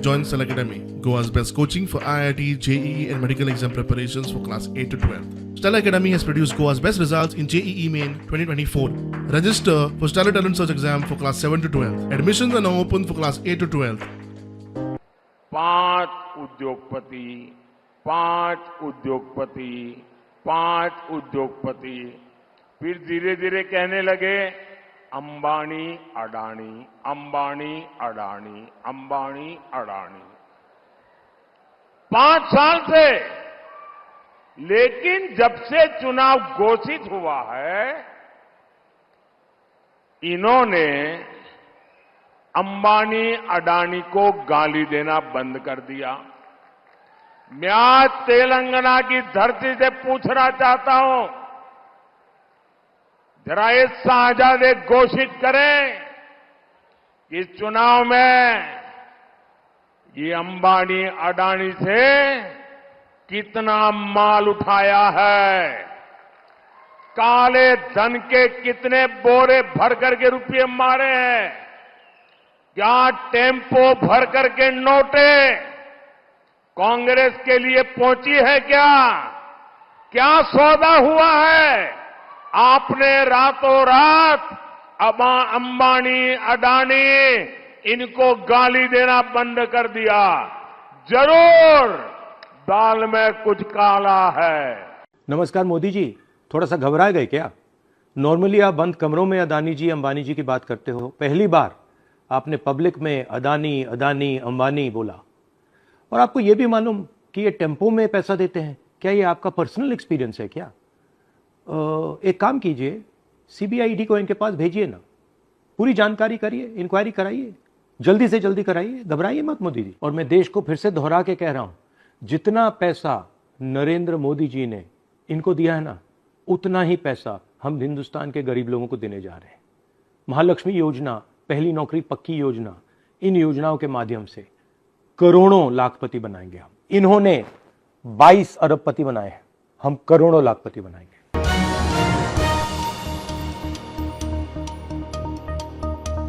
Join Stellar Academy, Goa's best coaching for IIT, JEE and medical exam preparations for class 8 to 12. Stellar Academy has produced Goa's best results in JEE Main 2024. Register for Stellar Talent Search exam for class 7 to 12. Admissions are now open for class 8 to 12. 5 उद्योगपति, फिर धीरे धीरे कहने लगे अंबानी अडानी, अंबानी अडानी, अंबानी अडानी। 5 साल से, लेकिन जब से चुनाव घोषित हुआ है, इन्होंने अंबानी अडानी को गाली देना बंद कर दिया। मैं आज तेलंगाना की धरती से पूछना चाहता हूं, जरा ये शाहजादे घोषित करें कि इस चुनाव में ये अंबानी अडानी से कितना माल उठाया है, काले धन के कितने बोरे भर करके रुपये मारे हैं, क्या टेम्पो भर करके नोटे कांग्रेस के लिए पहुंची है क्या? क्या सौदा हुआ है? आपने रातों रात अंबानी अडानी इनको गाली देना बंद कर दिया। जरूर दाल में कुछ काला है। नमस्कार मोदी जी, थोड़ा सा घबरा गए क्या? नॉर्मली आप बंद कमरों में अदानी जी अंबानी जी की बात करते हो, पहली बार आपने पब्लिक में अदानी अदानी अंबानी बोला। और आपको यह भी मालूम कि ये टेम्पो में पैसा देते हैं। क्या ये आपका पर्सनल एक्सपीरियंस है क्या? एक काम कीजिए, सीबीआई को इनके पास भेजिए ना, पूरी जानकारी करिए, इंक्वायरी कराइए, जल्दी से जल्दी कराइए, घबराइए मत मोदी जी। और मैं देश को फिर से दोहरा के कह रहा हूं, जितना पैसा नरेंद्र मोदी जी ने इनको दिया है ना, उतना ही पैसा हम हिंदुस्तान के गरीब लोगों को देने जा रहे हैं। महालक्ष्मी योजना, पहली नौकरी पक्की योजना, इन योजनाओं के माध्यम से करोड़ों लाखपति बनाएंगे हम। इन्होंने 22 अरबपति बनाए हैं, हम करोड़ों लाखपति बनाएंगे।